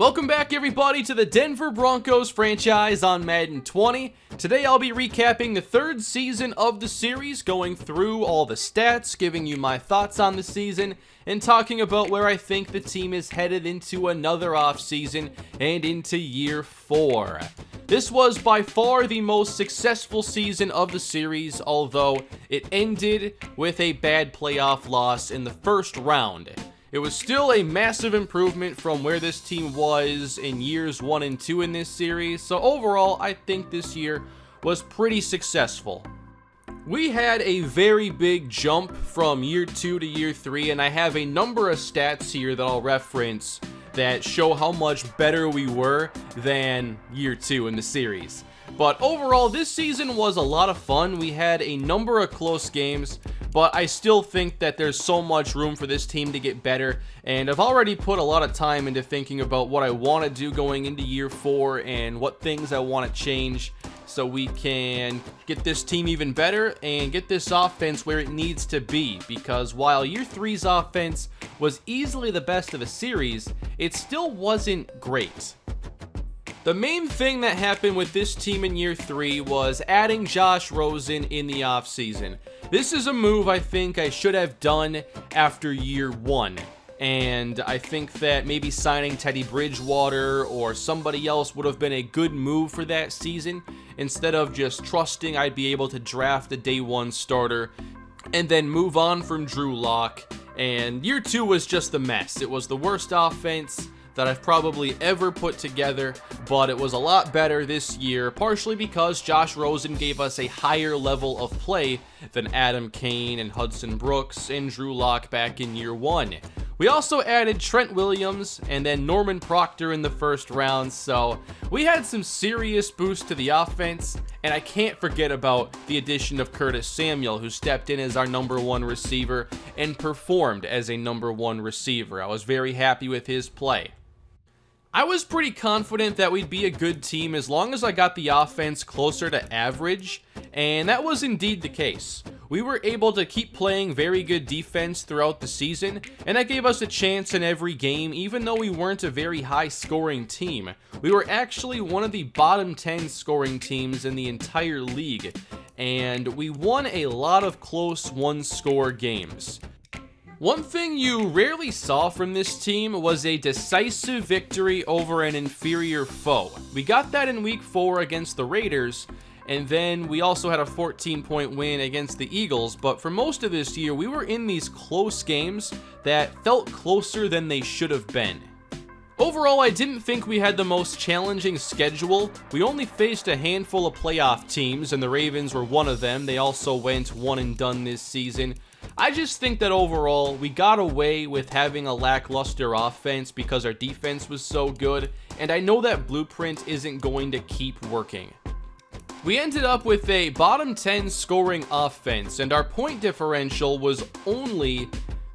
Welcome back everybody to the Denver Broncos franchise on Madden 20. Today I'll be recapping the third season of the series, going through all the stats, giving you my thoughts on the season, and talking about where I think the team is headed into another offseason and into year 4. This was by far the most successful season of the series, although it ended with a bad playoff loss in the first round. It was still a massive improvement from where this team was in years 1 and 2 in this series, so overall I think this year was pretty successful. We had a very big jump from year 2 to year 3, and I have a number of stats here that I'll reference that show how much better we were than year 2 in the series. But overall, this season was a lot of fun. We had a number of close games, but I still think that there's so much room for this team to get better, and I've already put a lot of time into thinking about what I want to do going into year 4 and what things I want to change so we can get this team even better and get this offense where it needs to be, because while year 3's offense was easily the best of the series, it still wasn't great. The main thing that happened with this team in year 3 was adding Josh Rosen in the offseason. This is a move I think I should have done after year 1. And I think that maybe signing Teddy Bridgewater or somebody else would have been a good move for that season, instead of just trusting I'd be able to draft a day 1 starter and then move on from Drew Lock. And year 2 was just a mess. It was the worst offense that I've probably ever put together, but it was a lot better this year, partially because Josh Rosen gave us a higher level of play than Adam Kane and Hudson Brooks and Drew Lock back in year 1. We also added Trent Williams and then Norman Proctor in the first round, so we had some serious boost to the offense, and I can't forget about the addition of Curtis Samuel, who stepped in as our number 1 receiver and performed as a number 1 receiver. I was very happy with his play. I was pretty confident that we'd be a good team as long as I got the offense closer to average, and that was indeed the case. We were able to keep playing very good defense throughout the season, and that gave us a chance in every game. Even though we weren't a very high scoring team, we were actually one of the bottom 10 scoring teams in the entire league, and we won a lot of close one-score games. One thing you rarely saw from this team was a decisive victory over an inferior foe. We got that in week 4 against the Raiders, and then we also had a 14-point win against the Eagles, but for most of this year, we were in these close games that felt closer than they should have been. Overall, I didn't think we had the most challenging schedule. We only faced a handful of playoff teams, and the Ravens were one of them. They also went one and done this season. I just think that overall, we got away with having a lackluster offense because our defense was so good, and I know that blueprint isn't going to keep working. We ended up with a bottom 10 scoring offense, and our point differential was only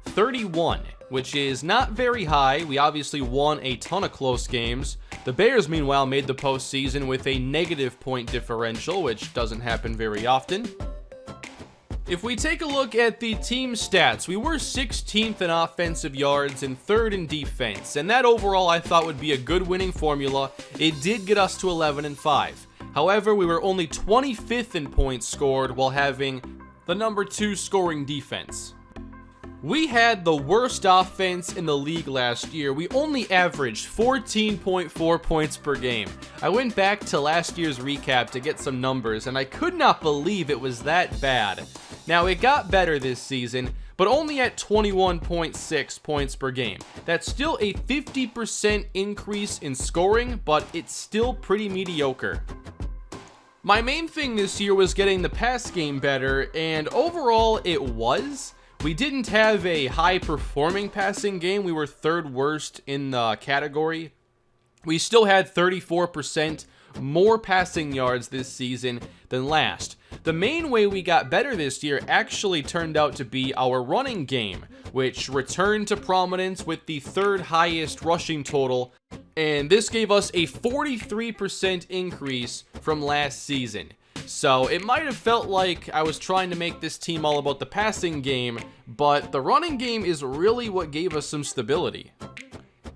31, which is not very high. We obviously won a ton of close games. The Bears, meanwhile, made the postseason with a negative point differential, which doesn't happen very often. If we take a look at the team stats, we were 16th in offensive yards and 3rd in defense, and that overall I thought would be a good winning formula. It did get us to 11-5. However, we were only 25th in points scored while having the number 2 scoring defense. We had the worst offense in the league last year. We only averaged 14.4 points per game. I went back to last year's recap to get some numbers, and I could not believe it was that bad. Now, it got better this season, but only at 21.6 points per game. That's still a 50% increase in scoring, but it's still pretty mediocre. My main thing this year was getting the pass game better, and overall it was. We didn't have a high-performing passing game. We were 3rd worst in the category. We still had 34% more passing yards this season than last. The main way we got better this year actually turned out to be our running game, which returned to prominence with the 3rd highest rushing total, and this gave us a 43% increase from last season. So it might have felt like I was trying to make this team all about the passing game, but the running game is really what gave us some stability.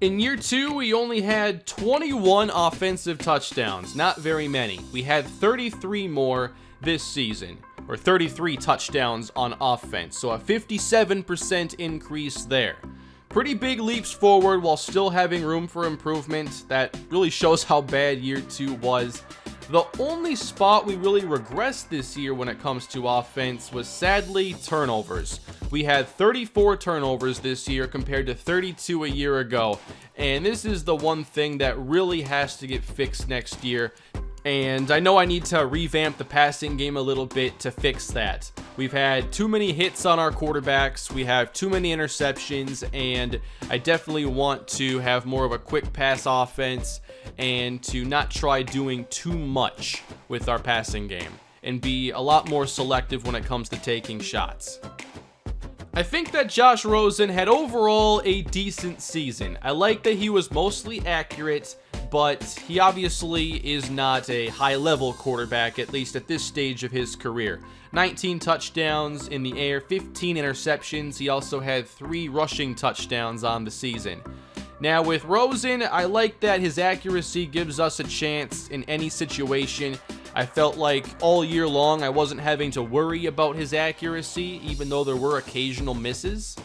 In year 2, we only had 21 offensive touchdowns, not very many. We had 33 more this season, or 33 touchdowns on offense, so a 57% increase there. Pretty big leaps forward while still having room for improvement. That really shows how bad year 2 was. The only spot we really regressed this year when it comes to offense was sadly turnovers. We had 34 turnovers this year compared to 32 a year ago, and this is the one thing that really has to get fixed next year. And I know I need to revamp the passing game a little bit to fix that. We've had too many hits on our quarterbacks, we have too many interceptions, and I definitely want to have more of a quick pass offense and to not try doing too much with our passing game and be a lot more selective when it comes to taking shots. I think that Josh Rosen had overall a decent season. I like that he was mostly accurate, but he obviously is not a high-level quarterback, at least at this stage of his career. 19 touchdowns in the air, 15 interceptions. He also had 3 rushing touchdowns on the season. Now with Rosen, I like that his accuracy gives us a chance in any situation. I felt like all year long I wasn't having to worry about his accuracy, even though there were occasional misses.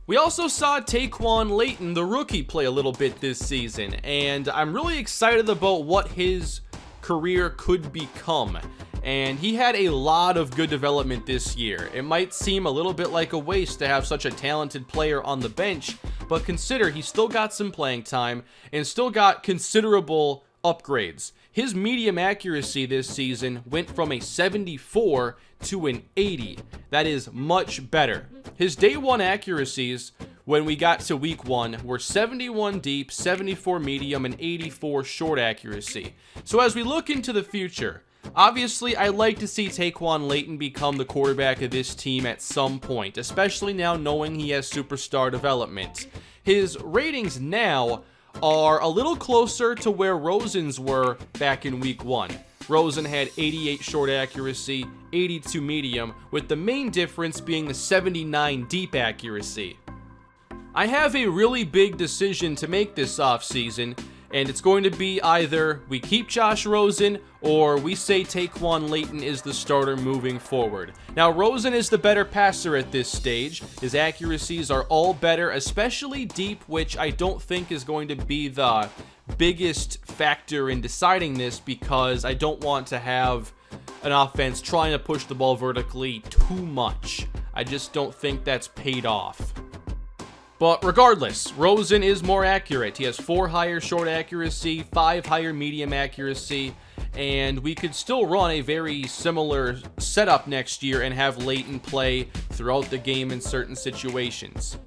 We also saw Taquan Layton, the rookie, play a little bit this season, and I'm really excited about what his career could become. And he had a lot of good development this year. It might seem a little bit like a waste to have such a talented player on the bench, but consider he still got some playing time and still got considerable upgrades. His medium accuracy this season went from a 74 to an 80. That is much better. His day 1 accuracies when we got to week 1 were 71 deep, 74 medium, and 84 short accuracy. So as we look into the future, obviously I'd like to see Taquan Layton become the quarterback of this team at some point, especially now knowing he has superstar development. His ratings now are a little closer to where Rosen's were back in week 1. Rosen had 88 short accuracy, 82 medium, with the main difference being the 79 deep accuracy. I have a really big decision to make this offseason, and it's going to be either we keep Josh Rosen or we say Taquan Layton is the starter moving forward. Now, Rosen is the better passer at this stage. His accuracies are all better, especially deep, which I don't think is going to be the biggest factor in deciding this because I don't want to have an offense trying to push the ball vertically too much. I just don't think that's paid off. But regardless, Rosen is more accurate. He has 4 higher short accuracy, 5 higher medium accuracy, and we could still run a very similar setup next year and have Layton play throughout the game in certain situations.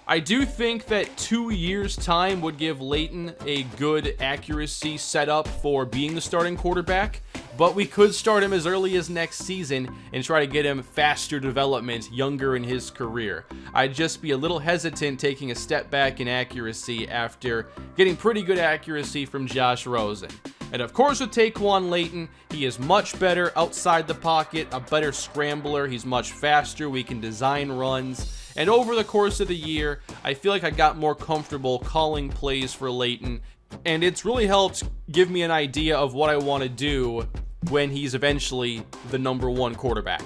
I do think that 2 years' time would give Layton a good accuracy setup for being the starting quarterback, but we could start him as early as next season and try to get him faster development, younger in his career. I'd just be a little hesitant taking a step back in accuracy after getting pretty good accuracy from Josh Rosen. And of course with Taquan Layton, he is much better outside the pocket, a better scrambler, he's much faster, we can design runs. And over the course of the year, I feel like I got more comfortable calling plays for Layton, and it's really helped give me an idea of what I want to do when he's eventually the #1 quarterback.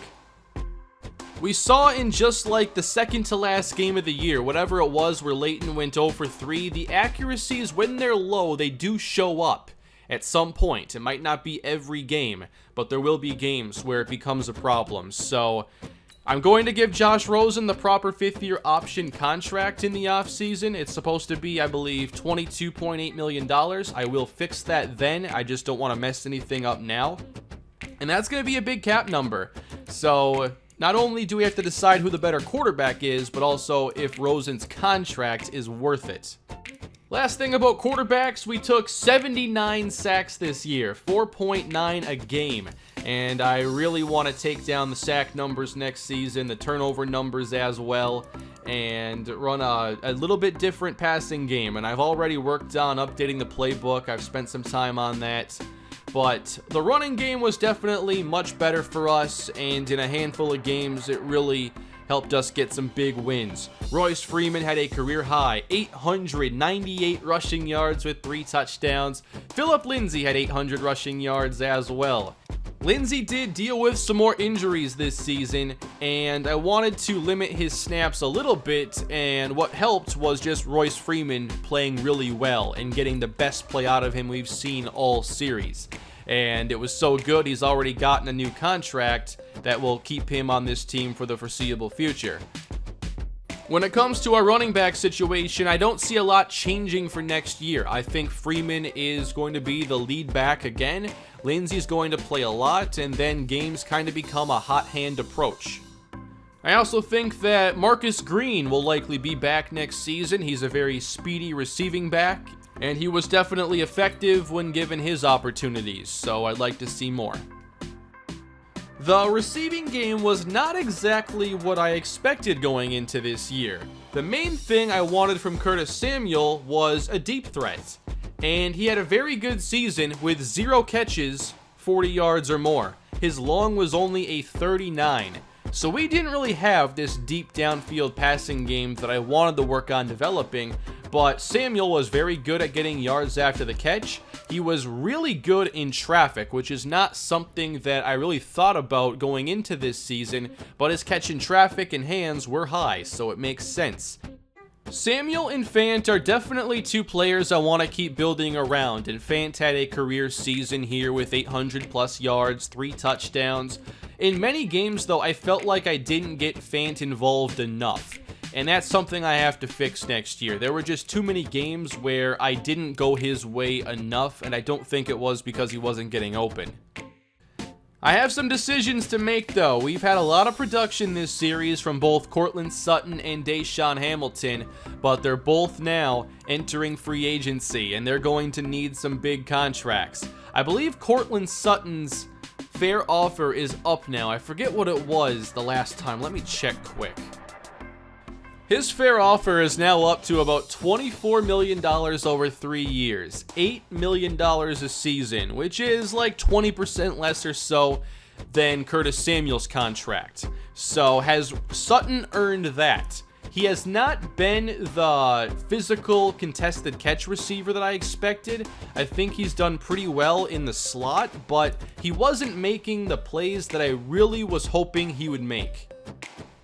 We saw in just like the second to last game of the year, whatever it was where Layton went 0 for 3, the accuracies, when they're low, they do show up at some point. It might not be every game, but there will be games where it becomes a problem. So I'm going to give Josh Rosen the proper 5th-year option contract in the offseason. It's supposed to be, I believe, $22.8 million. I will fix that then. I just don't want to mess anything up now. And that's going to be a big cap number. So not only do we have to decide who the better quarterback is, but also if Rosen's contract is worth it. Last thing about quarterbacks, we took 79 sacks this year, 4.9 a game. And I really want to take down the sack numbers next season, the turnover numbers as well, and run a little bit different passing game. And I've already worked on updating the playbook. I've spent some time on that. But the running game was definitely much better for us, and in a handful of games, it really helped us get some big wins. Royce Freeman had a career high 898 rushing yards with 3 touchdowns. Phillip Lindsay had 800 rushing yards as well. Lindsay did deal with some more injuries this season, and I wanted to limit his snaps a little bit, and what helped was just Royce Freeman playing really well and getting the best play out of him we've seen all series. And it was so good, he's already gotten a new contract that will keep him on this team for the foreseeable future. When it comes to our running back situation, I don't see a lot changing for next year. I think Freeman is going to be the lead back again. Lindsay's going to play a lot, and then games kind of become a hot hand approach. I also think that Marcus Green will likely be back next season. He's a very speedy receiving back, and he was definitely effective when given his opportunities, so I'd like to see more. The receiving game was not exactly what I expected going into this year. The main thing I wanted from Curtis Samuel was a deep threat, and he had a very good season with 0 catches, 40 yards or more. His long was only a 39. So we didn't really have this deep downfield passing game that I wanted to work on developing, but Samuel was very good at getting yards after the catch. He was really good in traffic, which is not something that I really thought about going into this season, but his catch in traffic and hands were high, so it makes sense. Samuel and Fant are definitely 2 players I want to keep building around, and Fant had a career season here with 800 plus yards, 3 touchdowns. In many games though, I felt like I didn't get Fant involved enough, and that's something I have to fix next year. There were just too many games where I didn't go his way enough, and I don't think it was because he wasn't getting open. I have some decisions to make though. We've had a lot of production this series from both Courtland Sutton and Deshaun Hamilton, but they're both now entering free agency, and they're going to need some big contracts. I believe Courtland Sutton's fair offer is up now. I forget what it was the last time. Let me check quick. His fair offer is now up to about $24 million over 3 years, $8 million a season, which is like 20% less or so than Curtis Samuel's contract. So has Sutton earned that? He has not been the physical contested catch receiver that I expected. I think he's done pretty well in the slot, but he wasn't making the plays that I really was hoping he would make.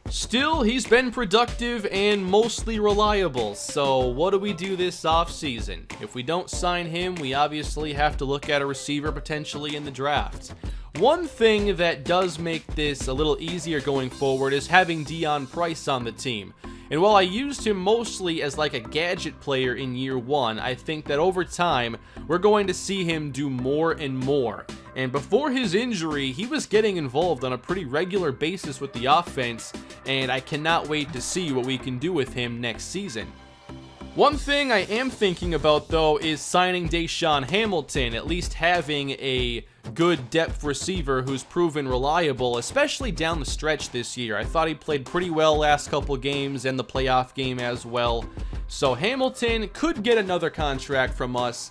Still, he's been productive and mostly reliable, so what do we do this offseason? If we don't sign him, we obviously have to look at a receiver potentially in the draft. One thing that does make this a little easier going forward is having Deon Price on the team. And while I used him mostly as like a gadget player in year 1, I think that over time, we're going to see him do more and more. And before his injury, he was getting involved on a pretty regular basis with the offense, and I cannot wait to see what we can do with him next season. One thing I am thinking about though is signing Deshaun Hamilton, at least having a good depth receiver who's proven reliable, especially down the stretch this year. I thought he played pretty well last couple games and the playoff game as well. So Hamilton could get another contract from us,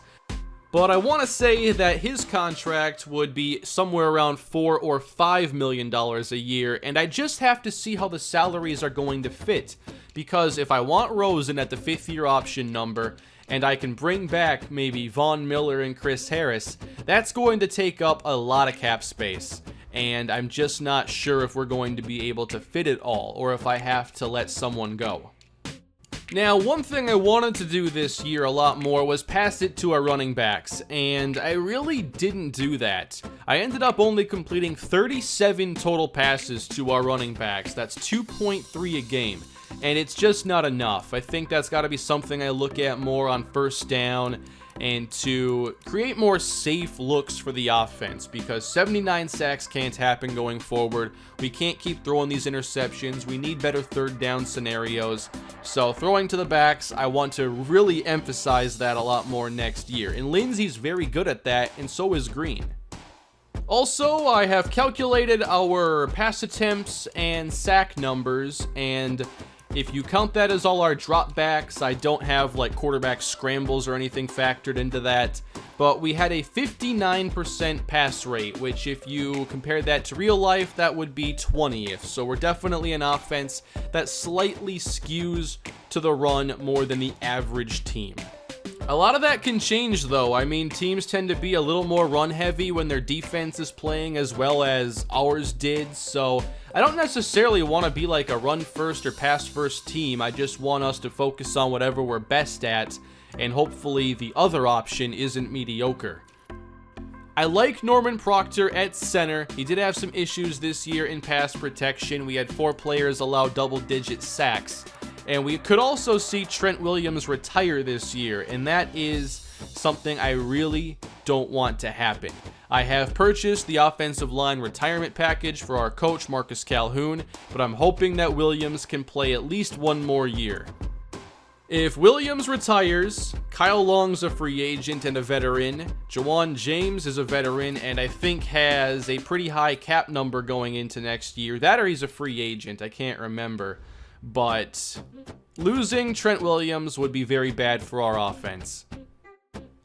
but I want to say that his contract would be somewhere around $4 or $5 million a year, and I just have to see how the salaries are going to fit. Because if I want Rosen at the 5th-year option number, and I can bring back maybe Von Miller and Chris Harris, that's going to take up a lot of cap space. And I'm just not sure if we're going to be able to fit it all, or if I have to let someone go. Now, one thing I wanted to do this year a lot more was pass it to our running backs, and I really didn't do that. I ended up only completing 37 total passes to our running backs. That's 2.3 a game, and it's just not enough. I think that's got to be something I look at more on first down and to create more safe looks for the offense, because 79 sacks can't happen going forward. We can't keep throwing these interceptions. We need better third down scenarios. So throwing to the backs, I want to really emphasize that a lot more next year. And Lindsay's very good at that, and so is Green. Also, I have calculated our pass attempts and sack numbers, and If you count that as all our dropbacks, I don't have like quarterback scrambles or anything factored into that, but we had a 59% pass rate, which if you compare that to real life, that would be 20th. So we're definitely an offense that slightly skews to the run more than the average team. A lot of that can change though. I mean, teams tend to be a little more run heavy when their defense is playing as well as ours did, so I don't necessarily want to be like a run first or pass first team. I just want us to focus on whatever we're best at, and hopefully the other option isn't mediocre. I like Norman Proctor at center. He did have some issues this year in pass protection. We had 4 players allow double-digit sacks. And we could also see Trent Williams retire this year, and that is something I really don't want to happen. I have purchased the offensive line retirement package for our coach, Marcus Calhoun, but I'm hoping that Williams can play at least one more year. If Williams retires, Kyle Long's a free agent and a veteran. Jawan James is a veteran and I think has a pretty high cap number going into next year. That or he's a free agent, I can't remember. But losing Trent Williams would be very bad for our offense.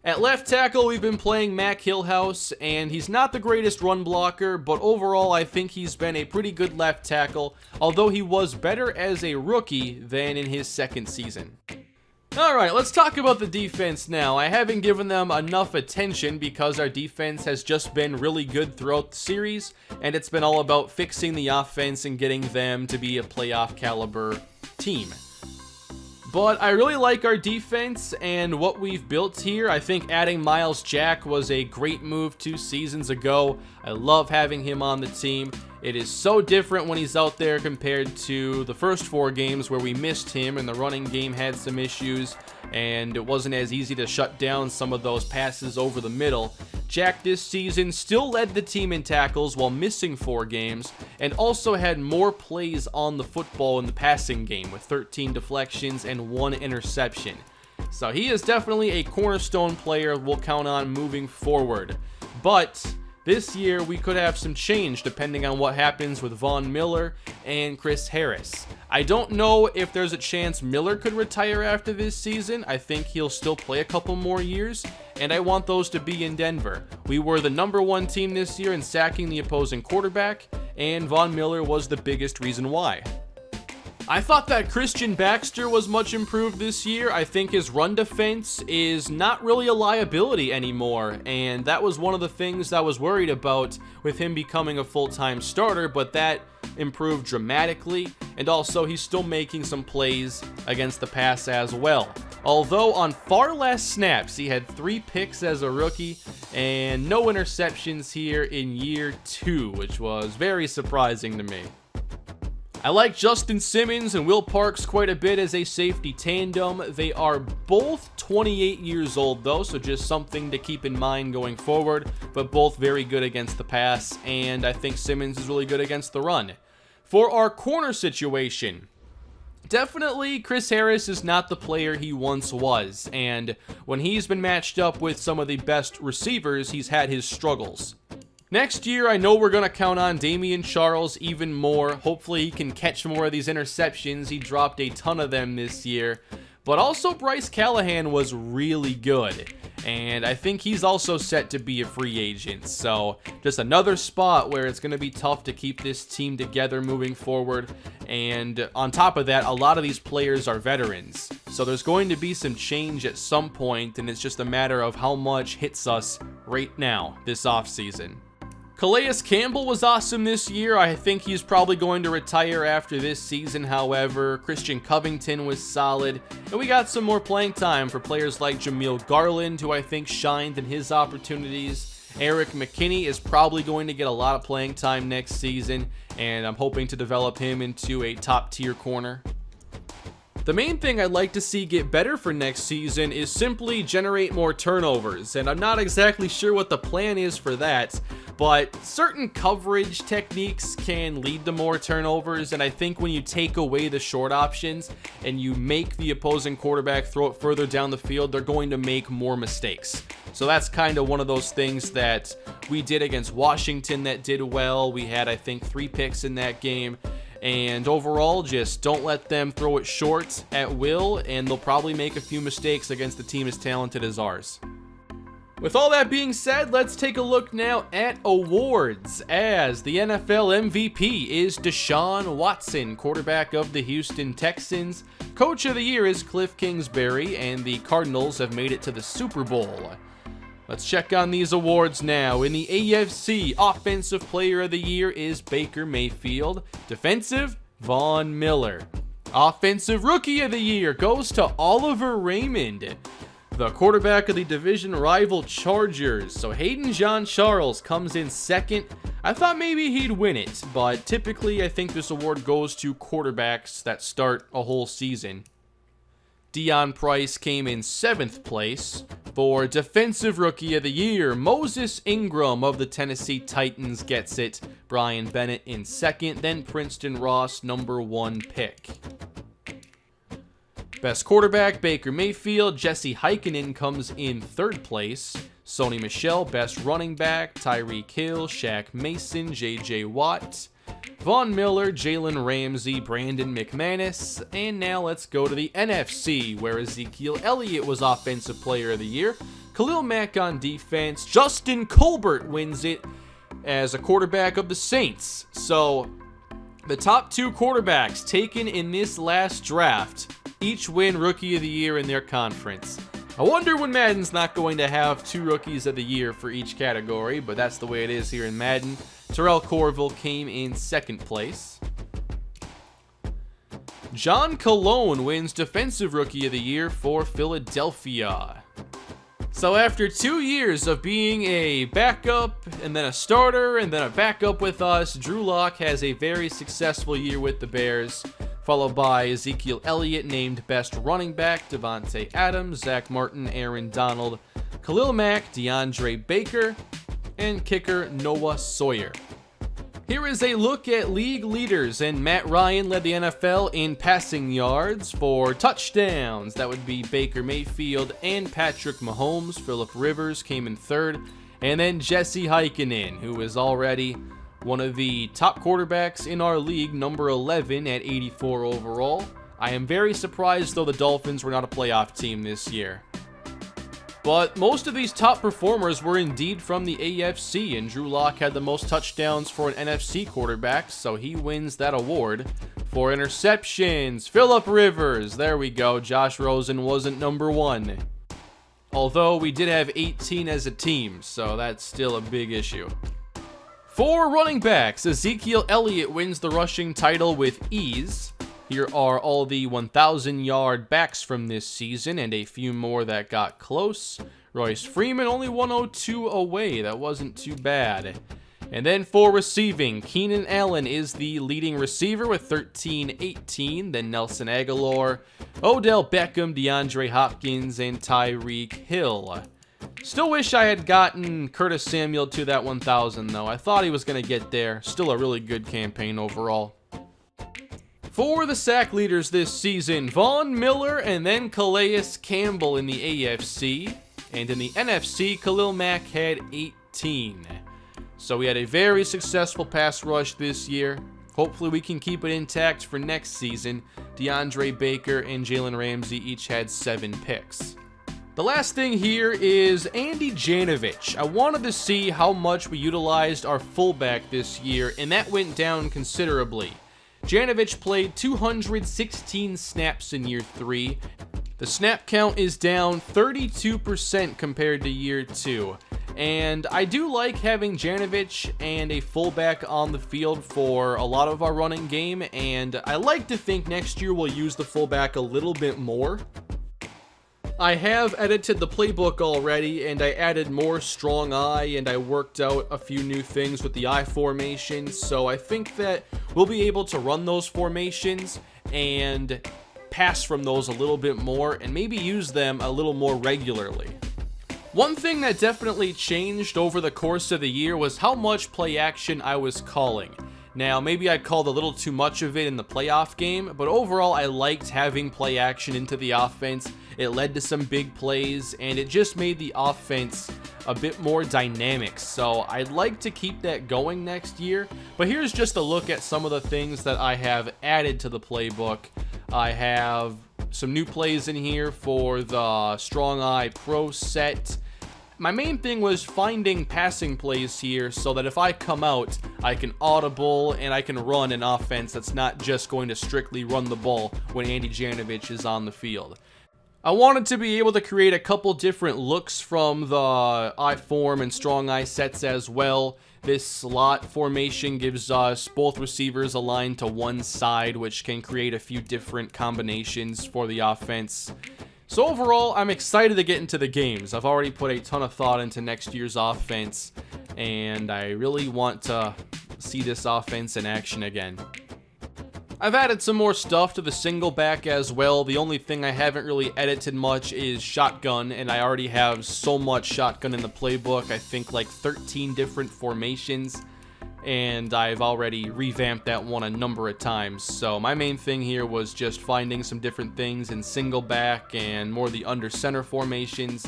At left tackle, we've been playing MACK HILLHOUSE, and he's not the greatest run blocker, but overall I think he's been a pretty good left tackle, although he was better as a rookie than in his second season. Alright, let's talk about the defense now. I haven't given them enough attention because our defense has just been really good throughout the series, and it's been all about fixing the offense and getting them to be a playoff caliber team. But I really like our defense and what we've built here. I think adding Miles Jack was a great move 2 seasons ago. I love having him on the team. It is so different when he's out there compared to the first 4 games where we missed him and the running game had some issues and it wasn't as easy to shut down some of those passes over the middle. Jack this season still led the team in tackles while missing 4 games and also had more plays on the football in the passing game with 13 deflections and 1 interception. So he is definitely a cornerstone player we'll count on moving forward. But this year, we could have some change depending on what happens with Von Miller and Chris Harris. I don't know if there's a chance Miller could retire after this season. I think he'll still play a couple more years, and I want those to be in Denver. We were the #1 team this year in sacking the opposing quarterback, and Von Miller was the biggest reason why. I thought that Christian Baxter was much improved this year. I think his run defense is not really a liability anymore, and that was one of the things I was worried about with him becoming a full-time starter, but that improved dramatically, and also he's still making some plays against the pass as well. Although on far less snaps, he had 3 picks as a rookie and no interceptions here in year 2, which was very surprising to me. I like Justin Simmons and Will Parks quite a bit as a safety tandem. They are both 28 years old though, so just something to keep in mind going forward, but both very good against the pass, and I think Simmons is really good against the run. For our corner situation, definitely Chris Harris is not the player he once was, and when he's been matched up with some of the best receivers, he's had his struggles. Next year, I know we're going to count on Damian Charles even more. Hopefully he can catch more of these interceptions. He dropped a ton of them this year. But also Bryce Callahan was really good. And I think he's also set to be a free agent. So just another spot where it's going to be tough to keep this team together moving forward. And on top of that, a lot of these players are veterans. So there's going to be some change at some point, and it's just a matter of how much hits us right now this offseason. Calais Campbell was awesome this year. I think he's probably going to retire after this season, however. Christian Covington was solid. And we got some more playing time for players like Jameel Garland, who I think shined in his opportunities. Eric McKinney is probably going to get a lot of playing time next season, and I'm hoping to develop him into a top-tier corner. The main thing I'd like to see get better for next season is simply generate more turnovers, and I'm not exactly sure what the plan is for that, but certain coverage techniques can lead to more turnovers, and I think when you take away the short options and you make the opposing quarterback throw it further down the field, they're going to make more mistakes. So that's kind of one of those things that we did against Washington that did well. We had, I think, 3 picks in that game. And overall, just don't let them throw it short at will, and they'll probably make a few mistakes against a team as talented as ours. With all that being said, let's take a look now at awards, as the NFL MVP is Deshaun Watson, quarterback of the Houston Texans. Coach of the Year is Cliff Kingsbury, and the Cardinals have made it to the Super Bowl. Let's check on these awards now. In the AFC, Offensive Player of the Year is Baker Mayfield. Defensive, Von Miller. Offensive Rookie of the Year goes to Oliver Raymond, the quarterback of the division rival Chargers. So Hayden Jean-Charles comes in second. I thought maybe he'd win it, but typically I think this award goes to quarterbacks that start a whole season. Deion Price came in 7th place. For Defensive Rookie of the Year, Moses Ingram of the Tennessee Titans gets it. Brian Bennett in 2nd, then Princeton Ross, number 1 pick. Best quarterback, Baker Mayfield. Jesse Heikkinen comes in 3rd place. Sony Michel, best running back. Tyreek Hill, Shaq Mason, J.J. Watt. Von Miller, Jalen Ramsey, Brandon McManus. And now let's go to the NFC, where Ezekiel Elliott was Offensive Player of the Year. Khalil Mack on defense. Justin Colbert wins it as a quarterback of the Saints. So the top 2 quarterbacks taken in this last draft each win Rookie of the Year in their conference. I wonder when Madden's not going to have 2 Rookies of the Year for each category, but that's the way it is here in Madden. Terrell Corville came in 2nd place. John Cologne wins Defensive Rookie of the Year for Philadelphia. So after 2 years of being a backup, and then a starter, and then a backup with us, Drew Lock has a very successful year with the Bears, followed by Ezekiel Elliott named Best Running Back, Devontae Adams, Zach Martin, Aaron Donald, Khalil Mack, DeAndre Baker, and kicker Noah Sawyer. Here is a look at league leaders, and Matt Ryan led the NFL in passing yards. For touchdowns, that would be Baker Mayfield and Patrick Mahomes. Phillip Rivers came in 3rd, and then Jesse Heikkinen, who is already one of the top quarterbacks in our league, number 11 at 84 overall. I am very surprised, though, the Dolphins were not a playoff team this year. But most of these top performers were indeed from the AFC, and Drew Lock had the most touchdowns for an NFC quarterback, so he wins that award. For interceptions, Phillip Rivers, there we go, Josh Rosen wasn't number 1. Although we did have 18 as a team, so that's still a big issue. For running backs, Ezekiel Elliott wins the rushing title with ease. Here are all the 1,000-yard backs from this season, and a few more that got close. Royce Freeman only 102 away. That wasn't too bad. And then for receiving, Keenan Allen is the leading receiver with 13-18. Then Nelson Aguilar, Odell Beckham, DeAndre Hopkins, and Tyreek Hill. Still wish I had gotten Curtis Samuel to that 1,000, though. I thought he was going to get there. Still a really good campaign overall. For the sack leaders this season, Von Miller and then Calais Campbell in the AFC. And in the NFC, Khalil Mack had 18. So we had a very successful pass rush this year. Hopefully we can keep it intact for next season. DeAndre Baker and Jalen Ramsey each had 7 picks. The last thing here is Andy Janovich. I wanted to see how much we utilized our fullback this year, and that went down considerably. Janovich played 216 snaps in year 3. The snap count is down 32% compared to year 2. And I do like having Janovich and a fullback on the field for a lot of our running game, and I like to think next year we'll use the fullback a little bit more. I have edited the playbook already, and I added more strong eye, and I worked out a few new things with the I formation, so I think that we'll be able to run those formations and pass from those a little bit more, and maybe use them a little more regularly. One thing that definitely changed over the course of the year was how much play action I was calling. Now, maybe I called a little too much of it in the playoff game, but overall I liked having play action into the offense. It led to some big plays, and it just made the offense a bit more dynamic. So I'd like to keep that going next year. But here's just a look at some of the things that I have added to the playbook. I have some new plays in here for the Strong Eye Pro set. My main thing was finding passing plays here so that if I come out, I can audible and I can run an offense that's not just going to strictly run the ball when Andy Janovich is on the field. I wanted to be able to create a couple different looks from the I form and Strong Eye sets as well. This slot formation gives us both receivers aligned to one side, which can create a few different combinations for the offense. So overall, I'm excited to get into the games. I've already put a ton of thought into next year's offense, and I really want to see this offense in action again. I've added some more stuff to the single back as well. The only thing I haven't really edited much is shotgun, and I already have so much shotgun in the playbook. I think like 13 different formations, and I've already revamped that one a number of times. So my main thing here was just finding some different things in single back and more the under center formations.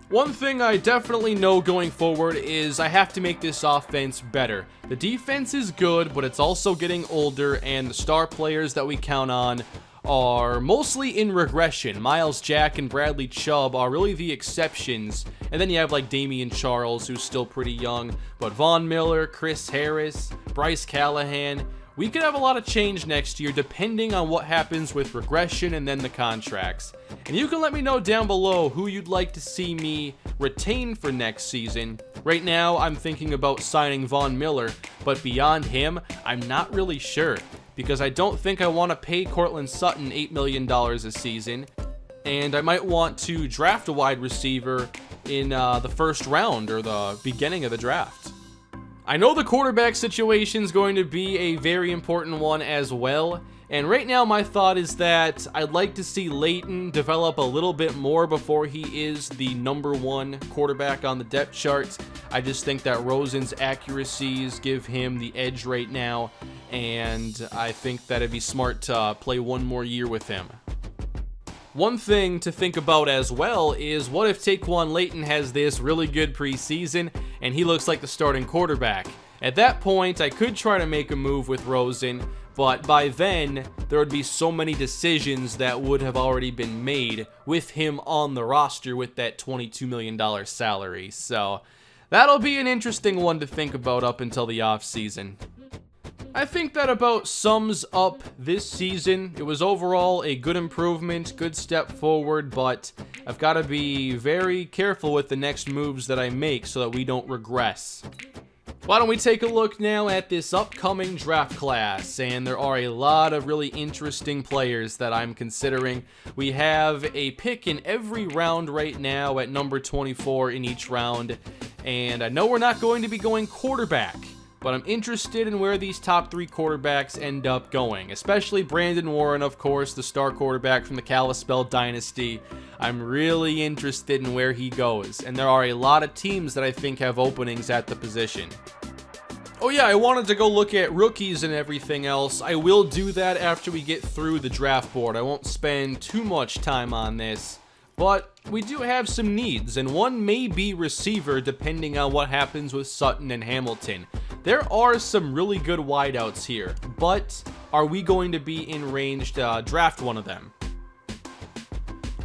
One thing I definitely know going forward is I have to make this offense better. The defense is good, but it's also getting older, and the star players that we count on are mostly in regression. Miles Jack and Bradley Chubb are really the exceptions, and then you have like Damian Charles, who's still pretty young, but Von Miller, Chris Harris, Bryce Callahan. We could have a lot of change next year depending on what happens with regression and then the contracts. And you can let me know down below who you'd like to see me retain for next season. Right now, I'm thinking about signing Von Miller, but beyond him, I'm not really sure, because I don't think I want to pay Courtland Sutton $8 million a season, and I might want to draft a wide receiver in the first round or the beginning of the draft. I know the quarterback situation is going to be a very important one as well, and right now my thought is that I'd like to see Leighton develop a little bit more before he is the #1 quarterback on the depth chart. I just think that Rosen's accuracies give him the edge right now, and I think that it'd be smart to play one more year with him. One thing to think about as well is, what if Taquan Leighton has this really good preseason and he looks like the starting quarterback? At that point, I could try to make a move with Rosen, but by then, there would be so many decisions that would have already been made with him on the roster with that $22 million salary. So that'll be an interesting one to think about up until the offseason. I think that about sums up this season. It was overall a good improvement, good step forward, but I've got to be very careful with the next moves that I make so that we don't regress. Why don't we take a look now at this upcoming draft class, and there are a lot of really interesting players that I'm considering. We have a pick in every round right now at number 24 in each round, and I know we're not going to be going quarterback, but I'm interested in where these top 3 quarterbacks end up going, especially Brandon Warren, of course, the star quarterback from the CALLAHAN Dynasty. I'm really interested in where he goes, and there are a lot of teams that I think have openings at the position. Oh yeah, I wanted to go look at rookies and everything else. I will do that after we get through the draft board. I won't spend too much time on this, but we do have some needs, and one may be receiver depending on what happens with Sutton and Hamilton. There are some really good wideouts here, but are we going to be in range to draft one of them?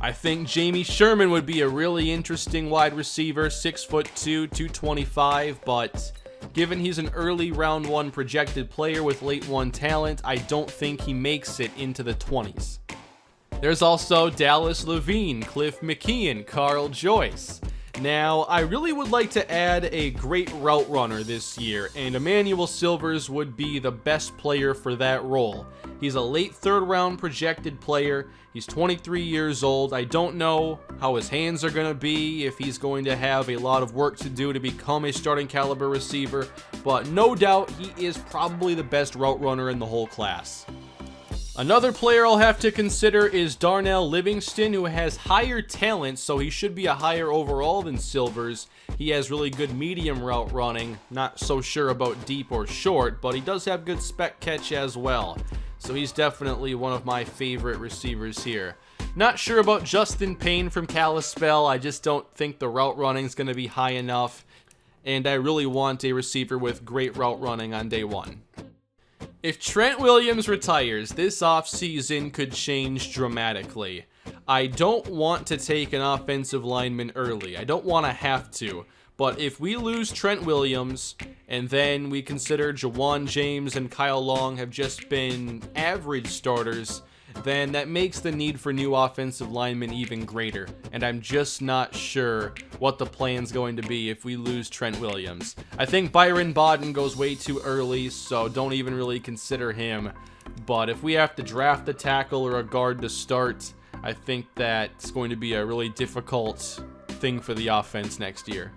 I think Jamie Sherman would be a really interesting wide receiver, 6'2", 225, but given he's an early round 1 projected player with late 1 talent, I don't think he makes it into the 20s. There's also Dallas Levine, Cliff McKeon, Carl Joyce. Now, I really would like to add a great route runner this year, and Emmanuel Silvers would be the best player for that role. He's a late 3rd round projected player. He's 23 years old. I don't know how his hands are going to be, if he's going to have a lot of work to do to become a starting caliber receiver, but no doubt he is probably the best route runner in the whole class. Another player I'll have to consider is Darnell Livingston, who has higher talent, so he should be a higher overall than Silvers. He has really good medium route running, not so sure about deep or short, but he does have good spec catch as well. So he's definitely one of my favorite receivers here. Not sure about Justin Payne from Kalispell. I just don't think the route running is going to be high enough, and I really want a receiver with great route running on day one. If Trent Williams retires, this offseason could change dramatically. I don't want to take an offensive lineman early. I don't want to have to. But if we lose Trent Williams, and then we consider Jawan James and Kyle Long have just been average starters, then that makes the need for new offensive linemen even greater. And I'm just not sure what the plan's going to be if we lose Trent Williams. I think Byron Bodden goes way too early, so don't even really consider him. But if we have to draft a tackle or a guard to start, I think that's going to be a really difficult thing for the offense next year.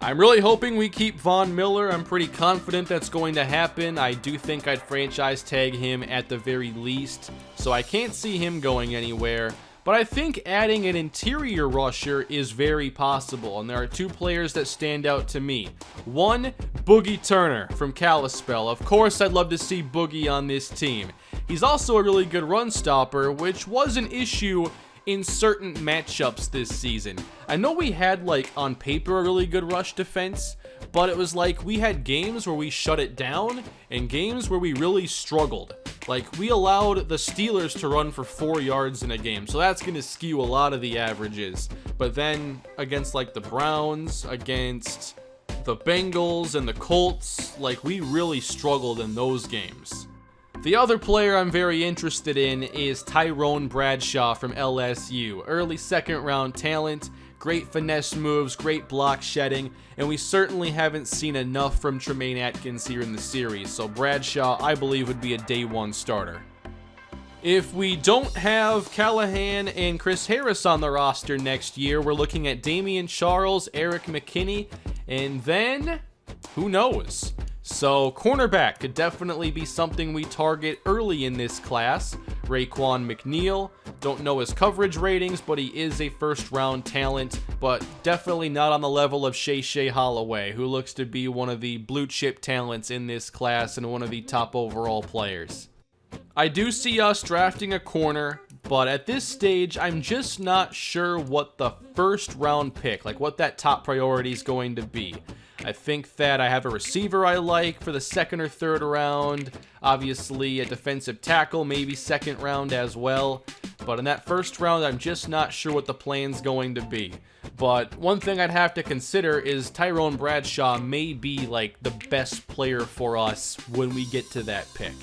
I'm really hoping we keep Von Miller. I'm pretty confident that's going to happen. I do think I'd franchise tag him at the very least, so I can't see him going anywhere. But I think adding an interior rusher is very possible, and there are two players that stand out to me. One, Boogie Turner from Kalispell. Of course, I'd love to see Boogie on this team. He's also a really good run stopper, which was an issue in certain matchups this season. I know we had, like, on paper a really good rush defense, but it was like we had games where we shut it down and games where we really struggled. Like, we allowed the Steelers to run for 4 yards in a game, so that's going to skew a lot of the averages. But then against, like, the Browns, against the Bengals and the Colts, like, we really struggled in those games. The other player I'm very interested in is Tyrone Bradshaw from LSU. Early second round talent, great finesse moves, great block shedding, and we certainly haven't seen enough from Tremaine Atkins here in the series, so Bradshaw, I believe, would be a day one starter. If we don't have Callahan and Chris Harris on the roster next year, we're looking at Damian Charles, Eric McKinney, and then, who knows? So, cornerback could definitely be something we target early in this class. Raekwon McNeil, don't know his coverage ratings, but he is a first-round talent, but definitely not on the level of Shea Holloway, who looks to be one of the blue-chip talents in this class and one of the top overall players. I do see us drafting a corner, but at this stage, I'm just not sure what the first-round pick, like what that top priority is going to be. I think that I have a receiver I like for the second or third round. Obviously, a defensive tackle, maybe second round as well. But in that first round, I'm just not sure what the plan's going to be. But one thing I'd have to consider is Tyrone Bradshaw may be like the best player for us when we get to that pick.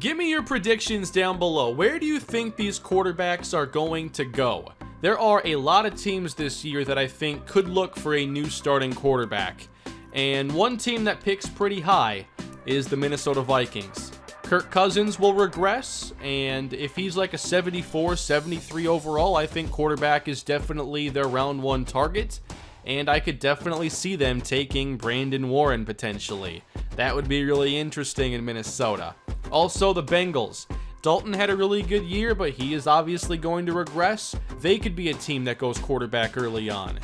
Give me your predictions down below. Where do you think these quarterbacks are going to go? There are a lot of teams this year that I think could look for a new starting quarterback. And one team that picks pretty high is the Minnesota Vikings. Kirk Cousins will regress, and if he's like a 74, 73 overall, I think quarterback is definitely their round one target. And I could definitely see them taking Brandon Warren potentially. That would be really interesting in Minnesota. Also, the Bengals. Dalton had a really good year, but he is obviously going to regress. They could be a team that goes quarterback early on.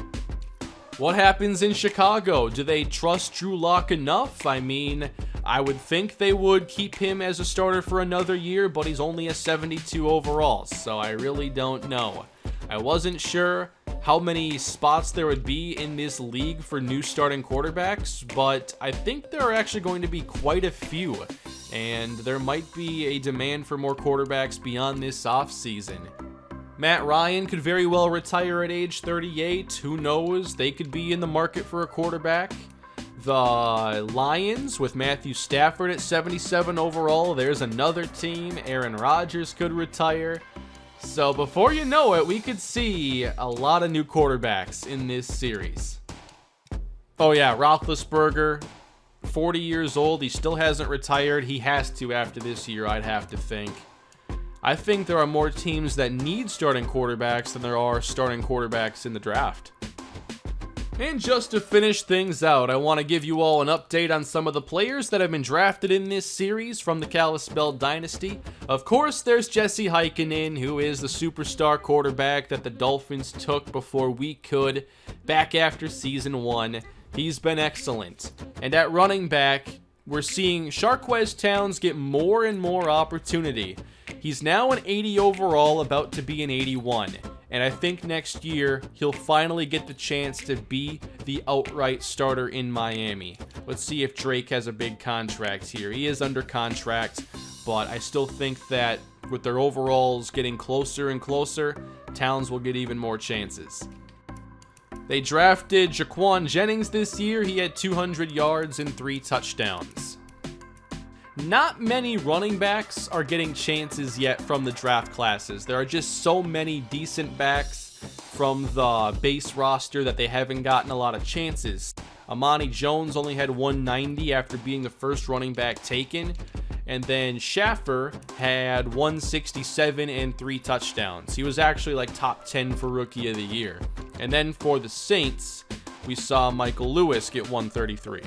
What happens in Chicago? Do they trust Drew Lock enough? I mean, I would think they would keep him as a starter for another year, but he's only a 72 overall, so I really don't know. I wasn't sure how many spots there would be in this league for new starting quarterbacks, but I think there are actually going to be quite a few. And there might be a demand for more quarterbacks beyond this offseason. Matt Ryan could very well retire at age 38. Who knows? They could be in the market for a quarterback. The Lions with Matthew Stafford at 77 overall. There's another team. Aaron Rodgers could retire. So before you know it, we could see a lot of new quarterbacks in this series. Oh yeah, Roethlisberger. 40 years old, he still hasn't retired. He has to after this year, I'd have to think. I think there are more teams that need starting quarterbacks than there are starting quarterbacks in the draft. And just to finish things out, I want to give you all an update on some of the players that have been drafted in this series from the Kalispell Dynasty. Of course, there's Jesse Heikkinen, who is the superstar quarterback that the Dolphins took before we could back after Season 1. He's been excellent. And at running back, we're seeing Sharquez Towns get more and more opportunity. He's now an 80 overall, about to be an 81. And I think next year, he'll finally get the chance to be the outright starter in Miami. Let's see if Drake has a big contract here. He is under contract, but I still think that with their overalls getting closer and closer, Towns will get even more chances. They drafted Jaquan Jennings this year. He had 200 yards and 3 touchdowns. Not many running backs are getting chances yet from the draft classes. There are just so many decent backs from the base roster that they haven't gotten a lot of chances. Amani Jones only had 190 after being the first running back taken. And then Schaffer had 167 and 3 touchdowns. He was actually like top 10 for Rookie of the Year. And then for the Saints, we saw Michael Lewis get 133.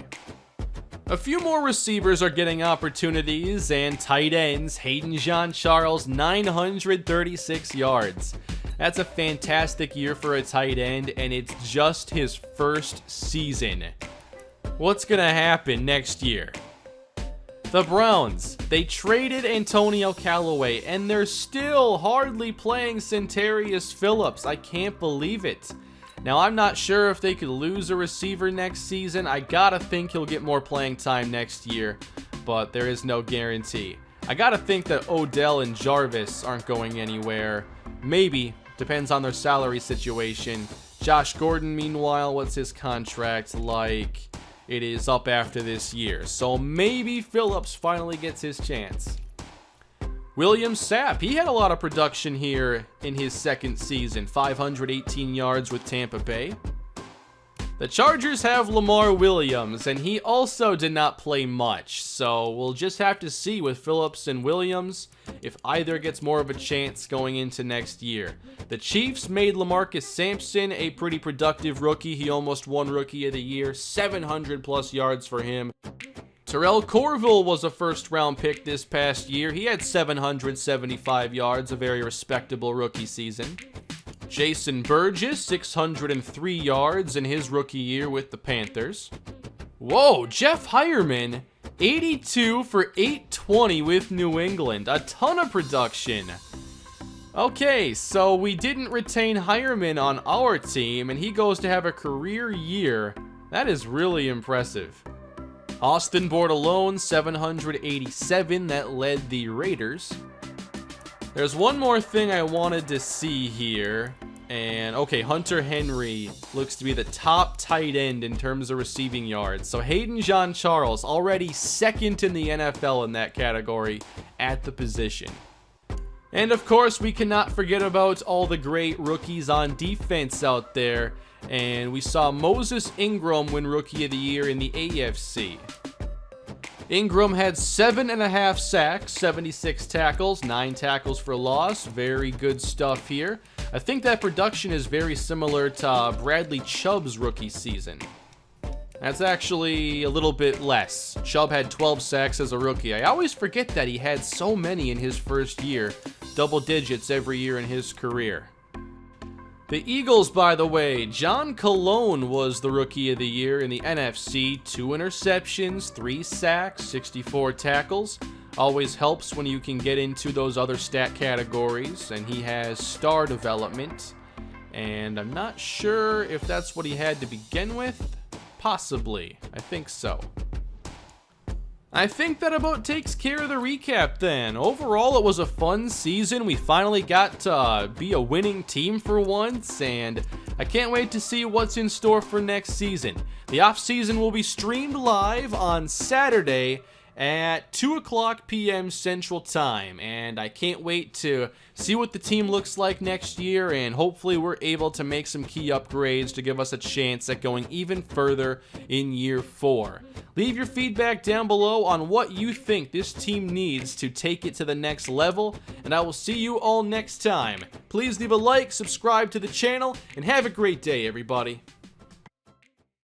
A few more receivers are getting opportunities, and tight ends. Hayden Jean-Charles, 936 yards. That's a fantastic year for a tight end, and it's just his first season. What's gonna happen next year? The Browns, they traded Antonio Callaway, and they're still hardly playing Centarius Phillips. I can't believe it. Now, I'm not sure if they could lose a receiver next season. I gotta think he'll get more playing time next year, but there is no guarantee. I gotta think that Odell and Jarvis aren't going anywhere. Maybe, depends on their salary situation. Josh Gordon, meanwhile, what's his contract like? It is up after this year, so maybe Phillips finally gets his chance. William Sapp, he had a lot of production here in his second season, 518 yards with Tampa Bay. The Chargers have Lamar Williams, and he also did not play much, so we'll just have to see with Phillips and Williams if either gets more of a chance going into next year. The Chiefs made LaMarcus Sampson a pretty productive rookie. He almost won Rookie of the Year, 700 plus yards for him. Terrell Corville was a first-round pick this past year. He had 775 yards, a very respectable rookie season. Jason Burgess, 603 yards in his rookie year with the Panthers. Whoa, Jeff Hireman, 82 for 820 with New England. A ton of production. Okay, so we didn't retain Hireman on our team, and he goes to have a career year. That is really impressive. Austin Bordelon, 787, that led the Raiders. There's one more thing I wanted to see here. And, okay, Hunter Henry looks to be the top tight end in terms of receiving yards. So Hayden Jean-Charles, already second in the NFL in that category at the position. And, of course, we cannot forget about all the great rookies on defense out there. And we saw Moses Ingram win Rookie of the Year in the AFC. Ingram had 7.5 sacks, 76 tackles, 9 tackles for loss. Very good stuff here. I think that production is very similar to Bradley Chubb's rookie season. That's actually a little bit less. Chubb had 12 sacks as a rookie. I always forget that he had so many in his first year. Double digits every year in his career. The Eagles, by the way, John Cologne was the Rookie of the Year in the NFC. 2 interceptions, 3 sacks, 64 tackles. Always helps when you can get into those other stat categories. And he has star development. And I'm not sure if that's what he had to begin with. Possibly. I think so. I think that about takes care of the recap then. Overall, it was a fun season. We finally got to be a winning team for once, and I can't wait to see what's in store for next season. The offseason will be streamed live on Saturday at 2:00 p.m. Central Time, and I can't wait to see what the team looks like next year, and hopefully we're able to make some key upgrades to give us a chance at going even further in year 4. Leave your feedback down below on what you think this team needs to take it to the next level, and I will see you all next time. Please leave a like, subscribe to the channel, and have a great day, everybody.